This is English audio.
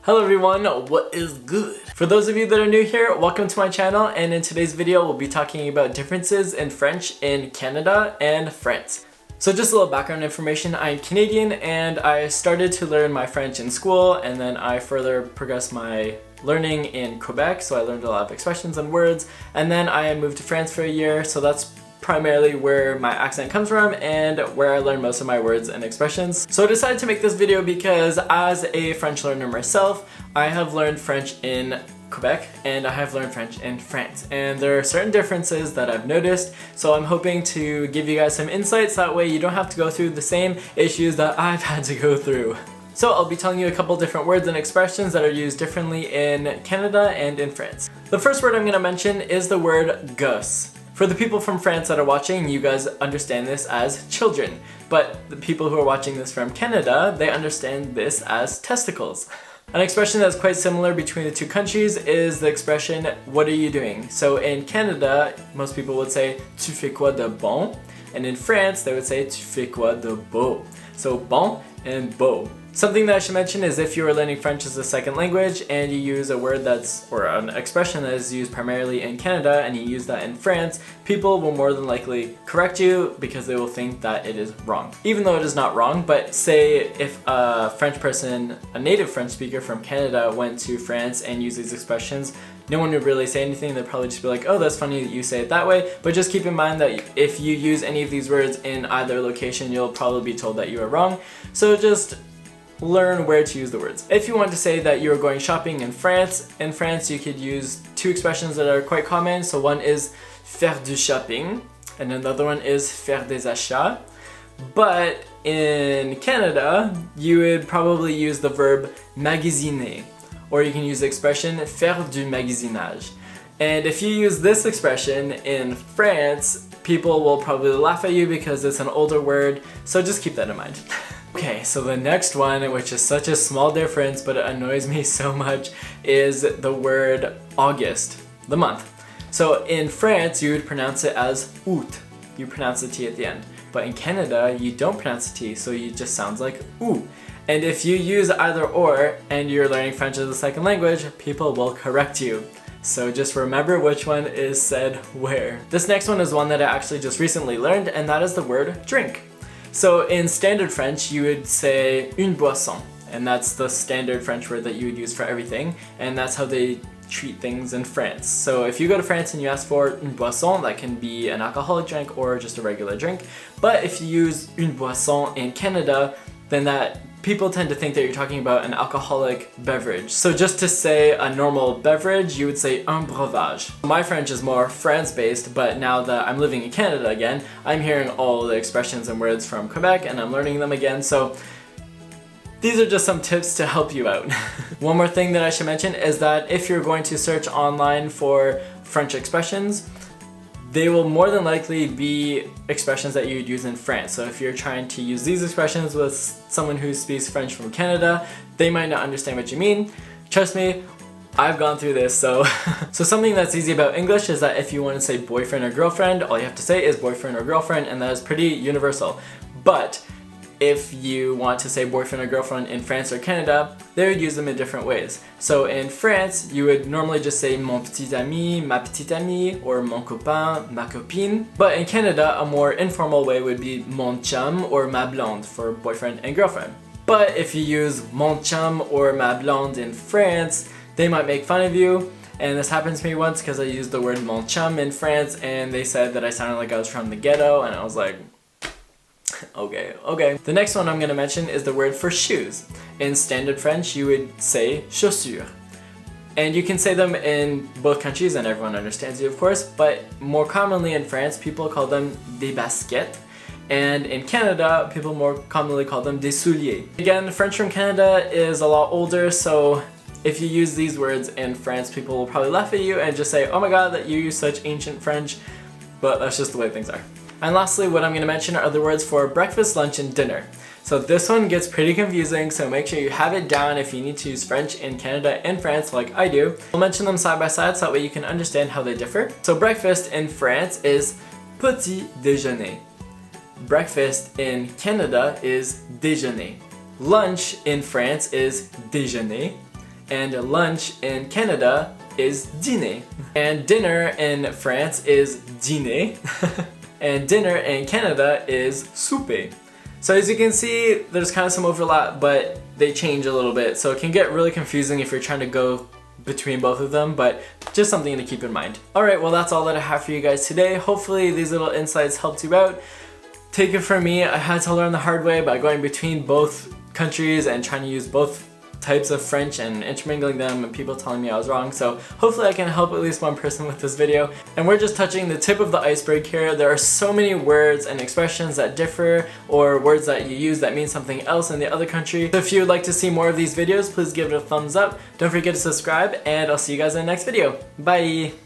Hello everyone, what is good? For those of you that are new here, welcome to my channel, and in today's video we'll be talking about differences in French in Canada and France. So just a little background information, I'm Canadian and I started to learn my French in school, and then I further progressed my learning in Quebec, so I learned a lot of expressions and words, and then I moved to France for a year, so that's primarily where my accent comes from and where I learned most of my words and expressions. So I decided to make this video because as a French learner myself, I have learned French in Quebec and I have learned French in France, and there are certain differences that I've noticed, so I'm hoping to give you guys some insights, that way you don't have to go through the same issues that I've had to go through. So I'll be telling you a couple different words and expressions that are used differently in Canada and in France. The first word I'm going to mention is the word gosse. For the people from France that are watching, you guys understand this as children, but the people who are watching this from Canada, they understand this as testicles. An expression that's quite similar between the two countries is the expression, what are you doing? So in Canada, most people would say, tu fais quoi de bon? And in France, they would say, tu fais quoi de beau? So bon and beau. Something that I should mention is if you are learning French as a second language and you use a word or an expression that is used primarily in Canada and you use that in France, people will more than likely correct you because they will think that it is wrong. Even though it is not wrong, but say if a French person, a native French speaker from Canada went to France and used these expressions, no one would really say anything. They'd probably just be like, oh, that's funny that you say it that way. But just keep in mind that if you use any of these words in either location, you'll probably be told that you are wrong. So just learn where to use the words. If you want to say that you're going shopping in France you could use two expressions that are quite common. So one is faire du shopping and another one is faire des achats. But in Canada, you would probably use the verb magasiner, or you can use the expression faire du magasinage. And if you use this expression in France, people will probably laugh at you because it's an older word, so just keep that in mind. Okay, so the next one, which is such a small difference but it annoys me so much, is the word August, the month. So in France, you would pronounce it as août. You pronounce the T at the end. But in Canada, you don't pronounce the T, so it just sounds like oo. And if you use either or and you're learning French as a second language, people will correct you. So just remember which one is said where. This next one is one that I actually just recently learned, and that is the word drink. So in standard French, you would say une boisson, and that's the standard French word that you would use for everything, and that's how they treat things in France. So if you go to France and you ask for une boisson, that can be an alcoholic drink or just a regular drink. But if you use une boisson in Canada, then that people tend to think that you're talking about an alcoholic beverage. So just to say a normal beverage, you would say un breuvage. My French is more France-based, but now that I'm living in Canada again, I'm hearing all the expressions and words from Quebec and I'm learning them again, so these are just some tips to help you out. One more thing that I should mention is that if you're going to search online for French expressions, they will more than likely be expressions that you would use in France. So if you're trying to use these expressions with someone who speaks French from Canada, they might not understand what you mean. Trust me, I've gone through this, so something that's easy about English is that if you want to say boyfriend or girlfriend, all you have to say is boyfriend or girlfriend, and that is pretty universal. But if you want to say boyfriend or girlfriend in France or Canada, they would use them in different ways. So in France, you would normally just say mon petit ami, ma petite amie, or mon copain, ma copine. But in Canada, a more informal way would be mon chum or ma blonde for boyfriend and girlfriend. But if you use mon chum or ma blonde in France, they might make fun of you. And this happened to me once because I used the word mon chum in France and they said that I sounded like I was from the ghetto, and I was like, okay. The next one I'm going to mention is the word for shoes. In standard French, you would say chaussures. And you can say them in both countries and everyone understands you, of course, but more commonly in France, people call them des baskets. And in Canada, people more commonly call them des souliers. Again, French from Canada is a lot older, so if you use these words in France, people will probably laugh at you and just say, oh my god, that you use such ancient French, but that's just the way things are. And lastly, what I'm going to mention are the words for breakfast, lunch, and dinner. So this one gets pretty confusing, so make sure you have it down if you need to use French in Canada and France like I do. I'll mention them side by side so that way you can understand how they differ. So breakfast in France is petit déjeuner. Breakfast in Canada is déjeuner. Lunch in France is déjeuner. and lunch in Canada is dîner. And dinner in France is dîner. And dinner in Canada is souper. So as you can see, there's kind of some overlap, but they change a little bit. So it can get really confusing if you're trying to go between both of them, but just something to keep in mind. Alright, well that's all that I have for you guys today. Hopefully these little insights helped you out. Take it from me, I had to learn the hard way by going between both countries and trying to use both types of French and intermingling them and people telling me I was wrong, so hopefully I can help at least one person with this video. And we're just touching the tip of the iceberg here. There are so many words and expressions that differ, or words that you use that mean something else in the other country. So if you would like to see more of these videos, please give it a thumbs up. Don't forget to subscribe, and I'll see you guys in the next video. Bye!